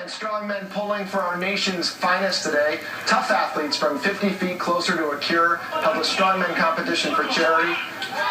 Strongmen pulling for our nation's finest today. Tough athletes from 50 feet closer to a cure held a strongman competition for charity.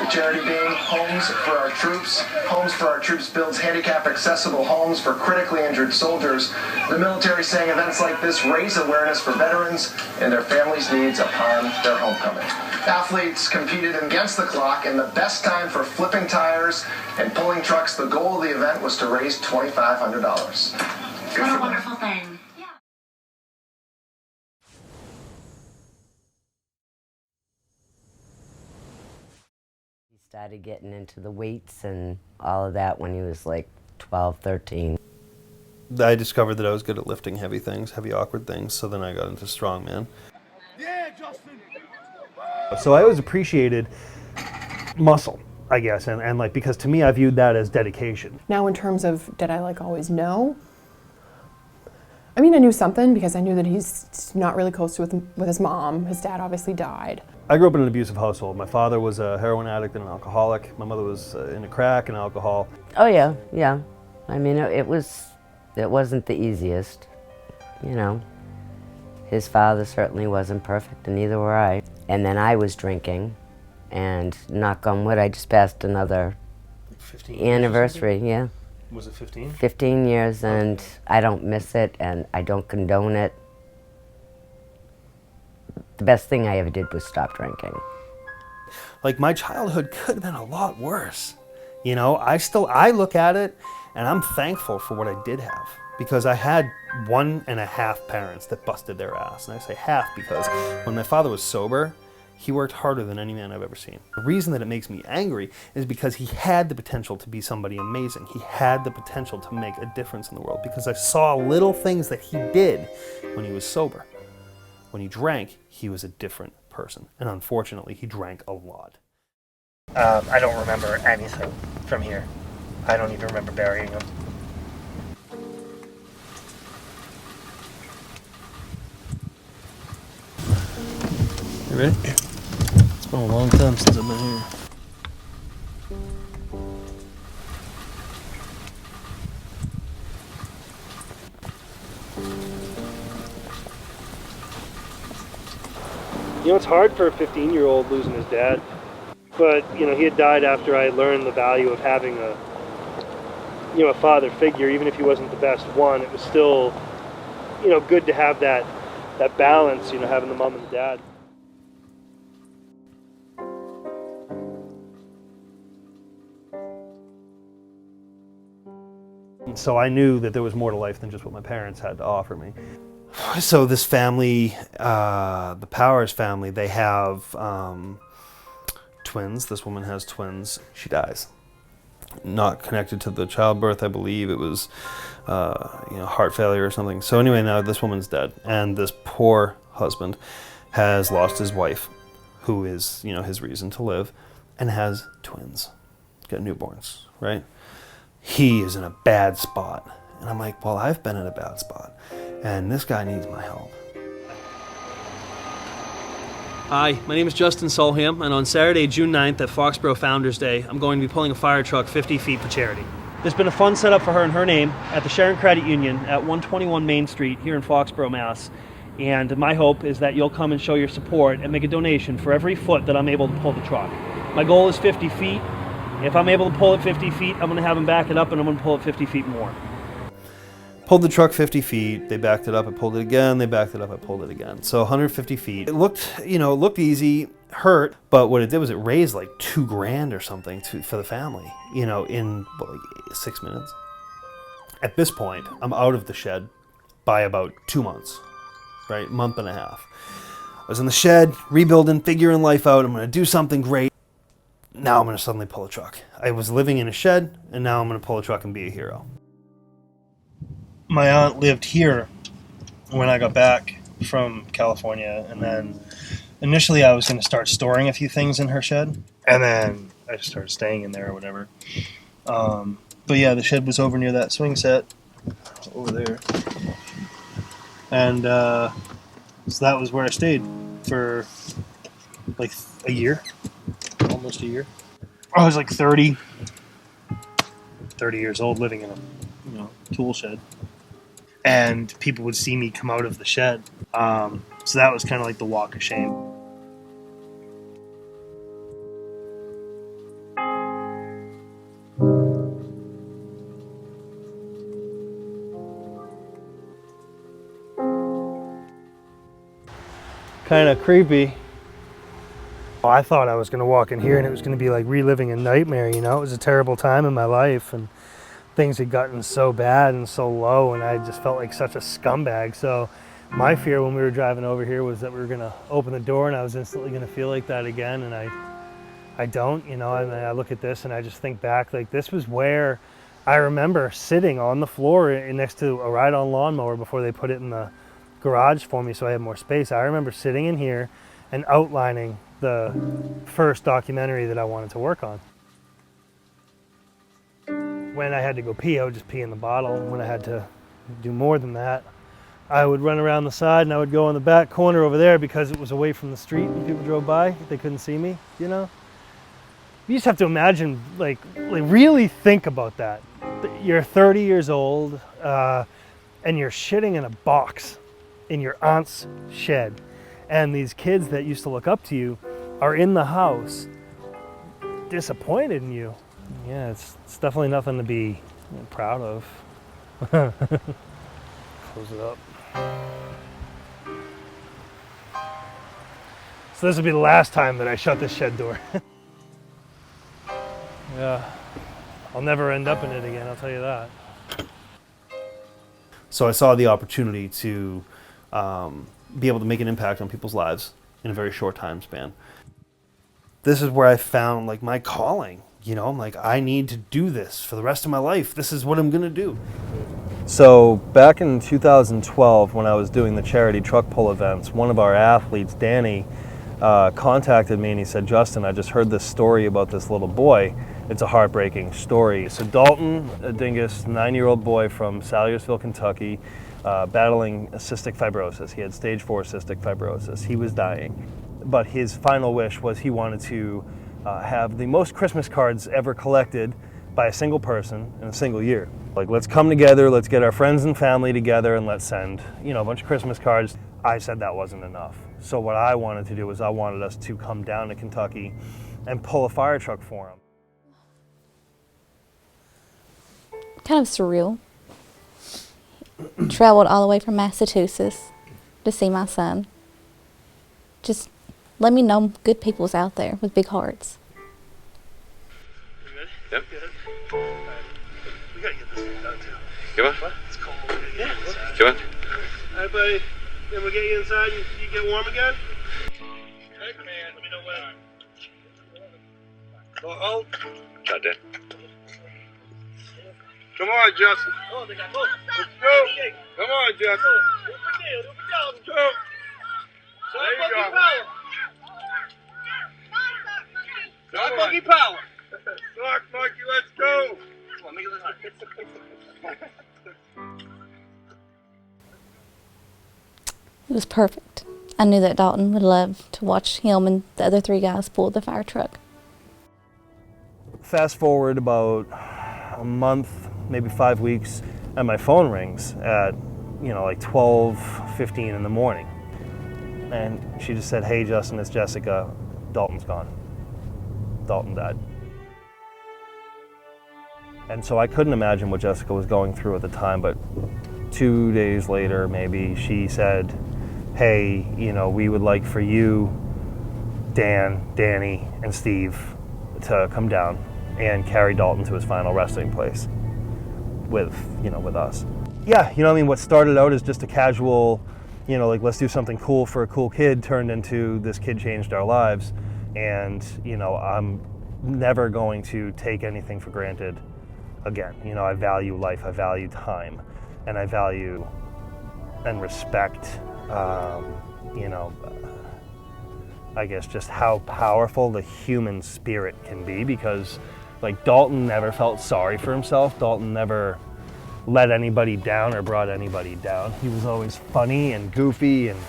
The charity being Homes for Our Troops. Homes for Our Troops builds handicap-accessible homes for critically injured soldiers. The military saying events like this raise awareness for veterans and their families' needs upon their homecoming. Athletes competed against the clock in the best time for flipping tires and pulling trucks. The goal of the event was to raise $2,500. What a wonderful thing. Yeah. He started getting into the weights and all of that when he was like 12, 13. I discovered that I was good at lifting heavy things, heavy awkward things, so then I got into strongman. Yeah, Justin! So I always appreciated muscle, I guess, and like, because to me I viewed that as dedication. Now in terms of, did I like always know? I mean, I knew something because I knew that he's not really close with his mom. His dad obviously died. I grew up in an abusive household. My father was a heroin addict and an alcoholic. My mother was into crack and alcohol. Oh yeah, yeah. I mean, it wasn't the easiest, you know. His father certainly wasn't perfect, and neither were I. And then I was drinking, and knock on wood, I just passed another 15 anniversary, yeah. Was it 15? 15 years, and I don't miss it, and I don't condone it. The best thing I ever did was stop drinking. Like, my childhood could have been a lot worse. You know, I look at it, and I'm thankful for what I did have. Because I had 1.5 parents that busted their ass. And I say half because when my father was sober, he worked harder than any man I've ever seen. The reason that it makes me angry is because he had the potential to be somebody amazing. He had the potential to make a difference in the world because I saw little things that he did when he was sober. When he drank, he was a different person. And unfortunately, he drank a lot. I don't remember anything from here. I don't even remember burying him. You ready? Yeah. It's been a long time since I've been here. You know, it's hard for a 15-year-old losing his dad. But, you know, he had died after I learned the value of having a father figure. Even if he wasn't the best one, it was still, good to have that balance, having the mom and the dad. And so I knew that there was more to life than just what my parents had to offer me. So this family, the Powers family, they have twins. This woman has twins. She dies. Not connected to the childbirth, I believe. It was, heart failure or something. So anyway, now this woman's dead. And this poor husband has lost his wife, who is, his reason to live, and has twins. Got newborns, right? He is in a bad spot. And I'm like, well, I've been in a bad spot. And this guy needs my help. Hi, my name is Justin Solham, and on Saturday, June 9th at Foxborough Founders Day, I'm going to be pulling a fire truck 50 feet for charity. There's been a fund set up for her in her name at the Sharon Credit Union at 121 Main Street here in Foxborough, Mass. And my hope is that you'll come and show your support and make a donation for every foot that I'm able to pull the truck. My goal is 50 feet. If I'm able to pull it 50 feet, I'm going to have them back it up, and I'm going to pull it 50 feet more. Pulled the truck 50 feet, they backed it up, I pulled it again, they backed it up, I pulled it again. So 150 feet. It looked easy, hurt, but what it did was it raised like $2,000 or something for the family, in 6 minutes. At this point, I'm out of the shed by about 2 months, right? Month and a half. I was in the shed, rebuilding, figuring life out, I'm gonna do something great. Now I'm gonna suddenly pull a truck. I was living in a shed, and now I'm gonna pull a truck and be a hero. My aunt lived here when I got back from California, and then initially I was going to start storing a few things in her shed, and then I just started staying in there or whatever. But yeah, the shed was over near that swing set over there, and so that was where I stayed for like a year, almost a year. I was like 30 years old living in a tool shed. and people would see me come out of the shed. So that was kind of like the walk of shame. Kind of creepy. I thought I was going to walk in here and it was going to be like reliving a nightmare, you know? It was a terrible time in my life and things had gotten so bad and so low and I just felt like such a scumbag. So my fear when we were driving over here was that we were going to open the door and I was instantly going to feel like that again, and I don't, you know. And I look at this and I just think back, like this was where I remember sitting on the floor next to a ride-on lawnmower before they put it in the garage for me so I had more space. I remember sitting in here and outlining the first documentary that I wanted to work on. When I had to go pee, I would just pee in the bottle. When I had to do more than that, I would run around the side and I would go in the back corner over there because it was away from the street and people drove by. They couldn't see me, you know? You just have to imagine, like really think about that. You're 30 years old and you're shitting in a box in your aunt's shed. And these kids that used to look up to you are in the house disappointed in you. Yeah, it's definitely nothing to be proud of. Close it up. So this will be the last time that I shut this shed door. Yeah, I'll never end up in it again, I'll tell you that. So I saw the opportunity to be able to make an impact on people's lives in a very short time span. This is where I found like my calling, you know. I'm like, I need to do this for the rest of my life. This is what I'm gonna do. So back in 2012, when I was doing the charity truck pull events, one of our athletes, Danny, contacted me and he said, Justin, I just heard this story about this little boy. It's a heartbreaking story. So Dalton Dingus, 9-year-old boy from Salyersville, Kentucky, battling cystic fibrosis. He had stage 4 cystic fibrosis. He was dying. But his final wish was he wanted to have the most Christmas cards ever collected by a single person in a single year. Like, let's come together, let's get our friends and family together and let's send, you know, a bunch of Christmas cards. I said that wasn't enough. So what I wanted to do was I wanted us to come down to Kentucky and pull a fire truck for him. Kind of surreal. Traveled all the way from Massachusetts to see my son. Just let me know good people's out there with big hearts. You good? Yep. Good. We gotta get this thing done too. Come on. What? It's cold. Yeah. Come on. All right, buddy. Then we'll get you inside and you get warm again? Hey, man. Let me know when. Go home. Shot dead. Come on, Justin. Oh, they got both. Let's go. Come on, Justin. Let's go. There you go. Sock monkey power. Sock monkey, let's go. Come on, make it look hard. It was perfect. I knew that Dalton would love to watch him and the other 3 guys pull the fire truck. Fast forward about a month, maybe 5 weeks, and my phone rings at, you know, like 12:15 in the morning. And she just said, hey Justin, it's Jessica, Dalton's gone. Dalton died. And so I couldn't imagine what Jessica was going through at the time, but 2 days later maybe, she said, hey, you know, we would like for you, Dan, Danny, and Steve to come down and carry Dalton to his final resting place with us. Yeah, you know what I mean, what started out as just a casual, you know, like let's do something cool for a cool kid turned into this kid changed our lives. And, you know, I'm never going to take anything for granted again. You know, I value life, I value time, and I value and respect, you know, I guess just how powerful the human spirit can be, because like Dalton never felt sorry for himself. Dalton never let anybody down or brought anybody down. He was always funny and goofy and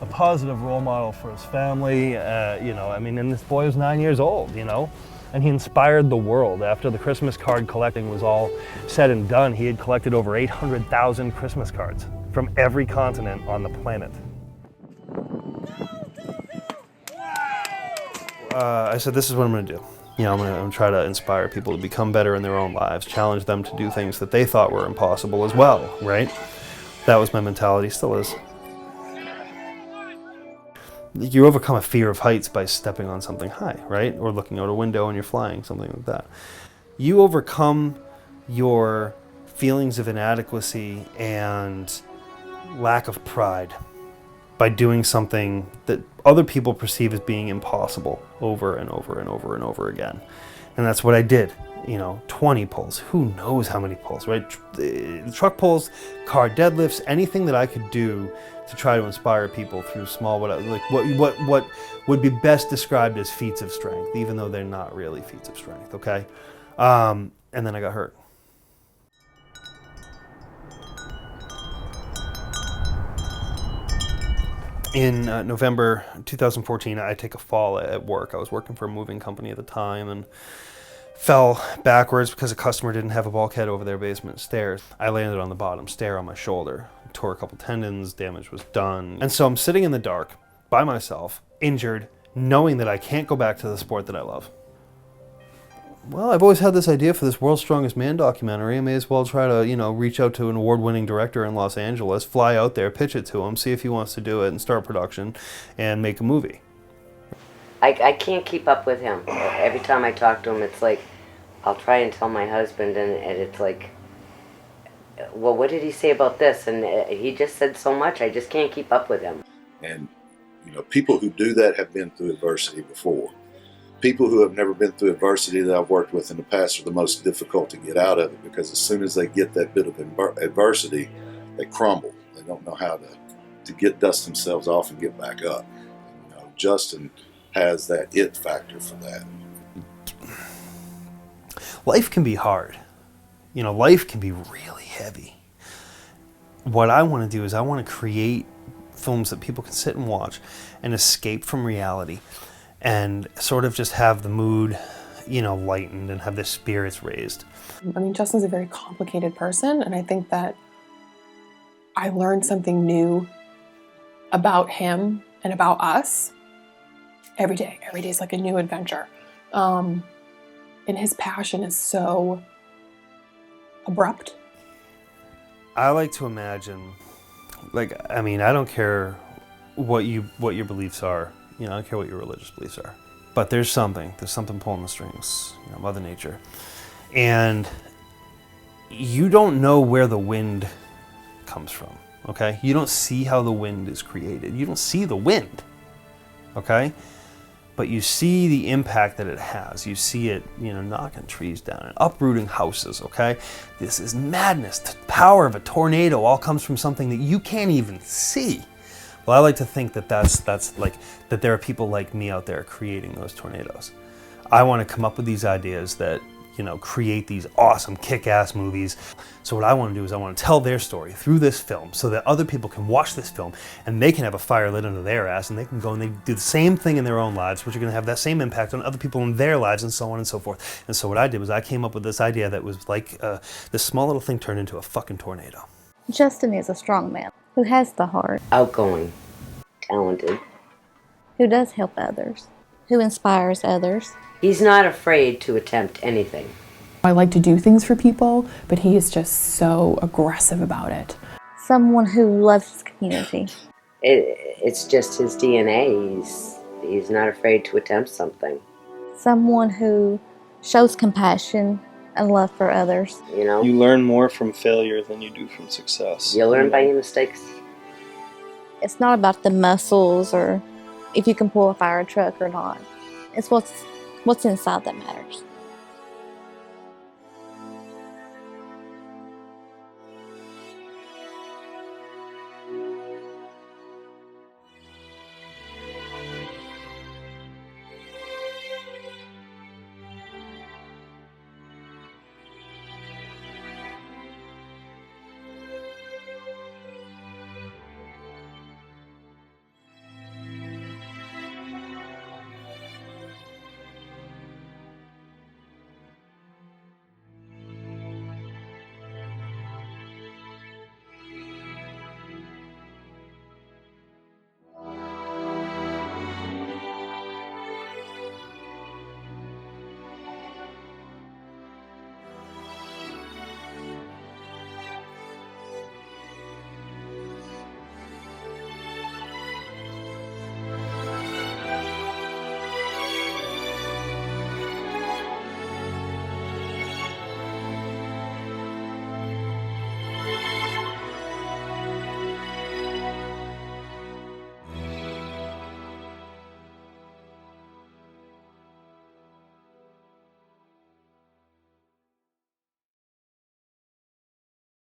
a positive role model for his family. You know, I mean, and this boy was 9 years old, you know. And he inspired the world. After the Christmas card collecting was all said and done, he had collected over 800,000 Christmas cards from every continent on the planet. I said, this is what I'm going to do. You know, I'm going to try to inspire people to become better in their own lives, challenge them to do things that they thought were impossible as well, right? That was my mentality, still is. You overcome a fear of heights by stepping on something high, right? Or looking out a window and you're flying, something like that. You overcome your feelings of inadequacy and lack of pride by doing something that other people perceive as being impossible over and over and over and over again. And that's what I did. You know, 20 pulls, who knows how many pulls, right? Truck pulls, car deadlifts, anything that I could do to try to inspire people through small, what would be best described as feats of strength, even though they're not really feats of strength, okay? And then I got hurt. In November 2014, I take a fall at work. I was working for a moving company at the time and fell backwards because a customer didn't have a bulkhead over their basement stairs. I landed on the bottom stair on my shoulder, tore a couple tendons, damage was done. And so I'm sitting in the dark by myself, injured, knowing that I can't go back to the sport that I love. Well, I've always had this idea for this World's Strongest Man documentary. I may as well try to, you know, reach out to an award-winning director in Los Angeles, fly out there, pitch it to him, see if he wants to do it, and start production and make a movie. I can't keep up with him. Every time I talk to him, it's like, I'll try and tell my husband, and it's like, well, what did he say about this? And he just said so much, I just can't keep up with him. And, you know, people who do that have been through adversity before. People who have never been through adversity that I've worked with in the past are the most difficult to get out of it, because as soon as they get that bit of adversity, they crumble. They don't know how to dust themselves off and get back up. And, you know, Justin has that it factor for that. Life can be hard. You know, life can be really heavy. What I want to do is I want to create films that people can sit and watch and escape from reality and sort of just have the mood, you know, lightened and have their spirits raised. I mean, Justin's a very complicated person, and I think that I learned something new about him and about us every day. Every day is like a new adventure. And his passion is so abrupt. I like to imagine, like, I mean, I don't care what your beliefs are. You know, I don't care what your religious beliefs are. But there's something pulling the strings, you know, Mother Nature. And you don't know where the wind comes from, okay? You don't see how the wind is created. You don't see the wind, okay? But you see the impact that it has. You see it, you know, knocking trees down and uprooting houses, okay? This is madness. The power of a tornado all comes from something that you can't even see. Well, I like to think that that's like, that there are people like me out there creating those tornadoes. I want to come up with these ideas that, you know, create these awesome kick-ass movies. So what I want to do is I want to tell their story through this film so that other people can watch this film and they can have a fire lit under their ass and they can go and they do the same thing in their own lives, which are going to have that same impact on other people in their lives and so on and so forth. And so what I did was I came up with this idea that was like this small little thing turned into a fucking tornado. Justin is a strong man who has the heart, Outgoing, talented. who does help others, who inspires others. He's not afraid to attempt anything. I like to do things for people, but he is just so aggressive about it. Someone who loves his community. It's just his DNA. He's not afraid to attempt something. Someone who shows compassion and love for others. You know? You learn more from failure than you do from success. You learn by your mistakes. It's not about the muscles or if you can pull a fire truck or not. It's what's inside that matters.